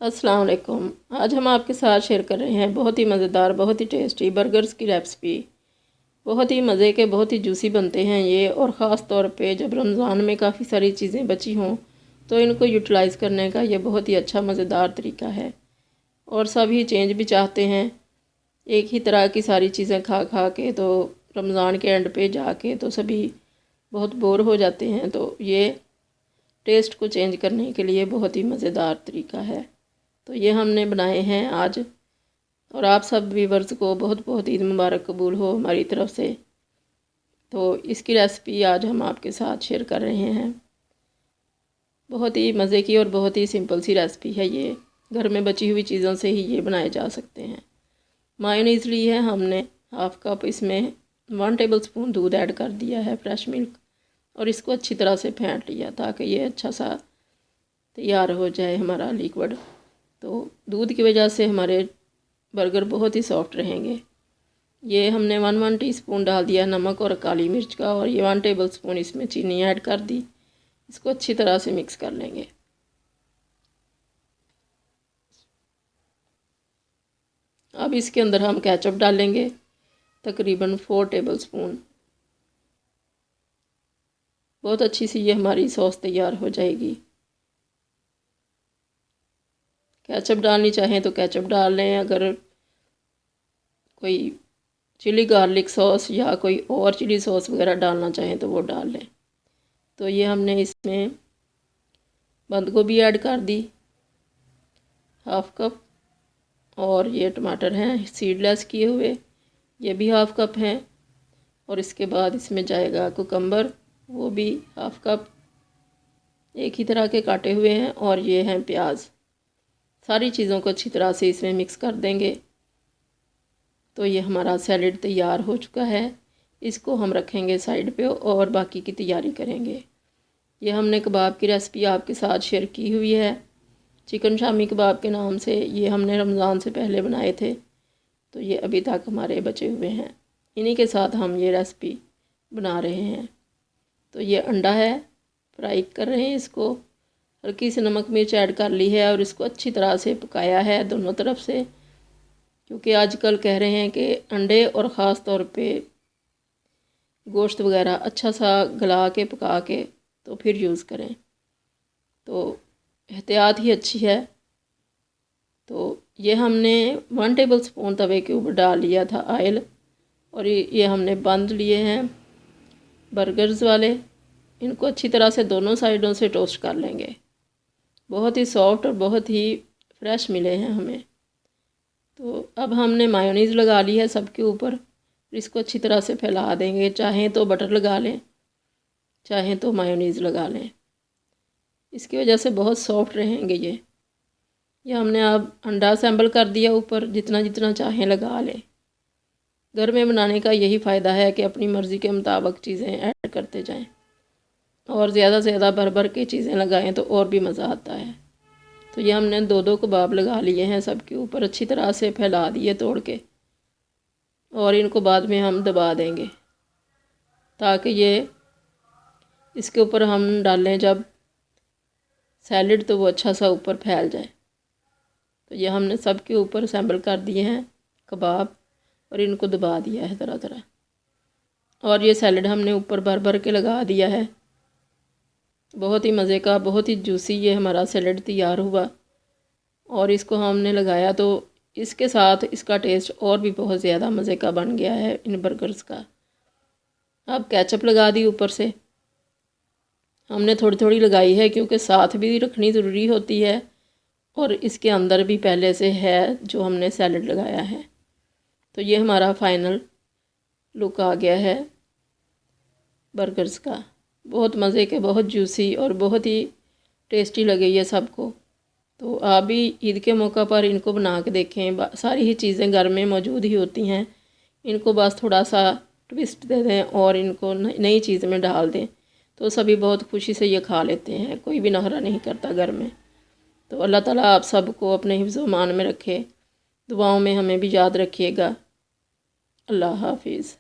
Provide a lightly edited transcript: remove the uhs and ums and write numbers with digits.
अस्सलाम वालेकुम। आज हम आपके साथ शेयर कर रहे हैं बहुत ही मज़ेदार, बहुत ही टेस्टी बर्गर्स की रेसिपी। बहुत ही मज़े के, बहुत ही जूसी बनते हैं ये। और ख़ास तौर पे जब रमज़ान में काफ़ी सारी चीज़ें बची हों तो इनको यूटिलाइज़ करने का ये बहुत ही अच्छा मज़ेदार तरीका है। और सभी चेंज भी चाहते हैं, एक ही तरह की सारी चीज़ें खा खा के तो रमज़ान के एंड पे जाके तो सभी बहुत बोर हो जाते हैं। तो ये टेस्ट को चेंज करने के लिए बहुत ही मज़ेदार तरीका है। तो ये हमने बनाए हैं आज। और आप सब व्यूवर्स को बहुत बहुत ईद मुबारक कबूल हो हमारी तरफ से। तो इसकी रेसिपी आज हम आपके साथ शेयर कर रहे हैं। बहुत ही मज़े की और बहुत ही सिंपल सी रेसिपी है ये। घर में बची हुई चीज़ों से ही ये बनाए जा सकते हैं। मायोनीज़ ली है हमने हाफ़ कप, इसमें 1 टेबल स्पून दूध ऐड कर दिया है, फ्रेश मिल्क। और इसको अच्छी तरह से फेंट लिया ताकि ये अच्छा सा तैयार हो जाए हमारा लिक्विड। तो दूध की वजह से हमारे बर्गर बहुत ही सॉफ्ट रहेंगे। ये हमने 1 टीस्पून डाल दिया नमक और काली मिर्च का, और ये 1 टेबल स्पून इसमें चीनी ऐड कर दी। इसको अच्छी तरह से मिक्स कर लेंगे। अब इसके अंदर हम केचप डालेंगे, तकरीबन 4 टेबल स्पून। बहुत अच्छी सी ये हमारी सॉस तैयार हो जाएगी। केचप डालनी चाहें तो केचप डाल लें, अगर कोई चिली गार्लिक सॉस या कोई और चिली सॉस वगैरह डालना चाहें तो वो डाल लें। तो ये हमने इसमें बंद गोभी ऐड कर दी हाफ़ कप, और ये टमाटर हैं सीडलेस किए हुए, ये भी हाफ़ कप हैं। और इसके बाद इसमें जाएगा कुकम्बर, वो भी हाफ़ कप, एक ही तरह के काटे हुए हैं। और ये हैं प्याज। सारी चीज़ों को अच्छी तरह से इसमें मिक्स कर देंगे। तो ये हमारा सैलेड तैयार हो चुका है। इसको हम रखेंगे साइड पे और बाकी की तैयारी करेंगे। ये हमने कबाब की रेसिपी आपके साथ शेयर की हुई है, चिकन शामी कबाब के नाम से। ये हमने रमज़ान से पहले बनाए थे, तो ये अभी तक हमारे बचे हुए हैं। इन्हीं के साथ हम ये रेसिपी बना रहे हैं। तो ये अंडा है, फ्राई कर रहे हैं इसको। हल्की सी नमक मिर्च ऐड कर ली है और इसको अच्छी तरह से पकाया है दोनों तरफ से, क्योंकि आजकल कह रहे हैं कि अंडे और ख़ास तौर पे गोश्त वगैरह अच्छा सा गला के पका के तो फिर यूज़ करें, तो एहतियात ही अच्छी है। तो ये हमने 1 टेबल स्पून तवे के ऊपर डाल लिया था ऑयल, और ये हमने बंद लिए हैं बर्गर्स वाले। इनको अच्छी तरह से दोनों साइडों से टोस्ट कर लेंगे। बहुत ही सॉफ्ट और बहुत ही फ्रेश मिले हैं हमें। तो अब हमने मायोनीज़ लगा ली है सबके ऊपर। इसको अच्छी तरह से फैला देंगे। चाहें तो बटर लगा लें, चाहें तो मायोनीज़ लगा लें। इसकी वजह से बहुत सॉफ्ट रहेंगे ये हमने अब अंडा असेंबल कर दिया ऊपर, जितना जितना चाहें लगा लें। घर में बनाने का यही फ़ायदा है कि अपनी मर्ज़ी के मुताबिक चीज़ें ऐड करते जाएं, और ज़्यादा से ज़्यादा भर भर के चीज़ें लगाएं तो और भी मज़ा आता है। तो ये हमने 2-2 कबाब लगा लिए हैं सबके ऊपर, अच्छी तरह से फैला दिए तोड़ के। और इनको बाद में हम दबा देंगे ताकि ये इसके ऊपर हम डालें जब सैलेड तो वो अच्छा सा ऊपर फैल जाए। तो ये हमने सबके ऊपर असेंबल कर दिए हैं कबाब, और इनको दबा दिया है तरह तरह। और ये सैलेड हमने ऊपर भर भर के लगा दिया है। बहुत ही मज़े का, बहुत ही जूसी ये हमारा सैलेड तैयार हुआ। और इसको हमने लगाया तो इसके साथ इसका टेस्ट और भी बहुत ज़्यादा मज़े का बन गया है इन बर्गर्स का। अब केचप लगा दी ऊपर से, हमने थोड़ी थोड़ी लगाई है क्योंकि साथ भी रखनी ज़रूरी होती है, और इसके अंदर भी पहले से है जो हमने सैलेड लगाया है। तो ये हमारा फाइनल लुक आ गया है बर्गर्स का। बहुत मज़े के, बहुत जूसी और बहुत ही टेस्टी लगे ये सबको। तो आप भी ईद के मौका पर इनको बना के देखें। सारी ही चीज़ें घर में मौजूद ही होती हैं, इनको बस थोड़ा सा ट्विस्ट दे दें और इनको नई चीज़ में डाल दें तो सभी बहुत खुशी से ये खा लेते हैं। कोई भी नखरा नहीं करता घर में। तो अल्लाह ताला आप सबको अपने हिफ्ज़ व मान में रखे। दुआओं में हमें भी याद रखिएगा। अल्लाह हाफिज़।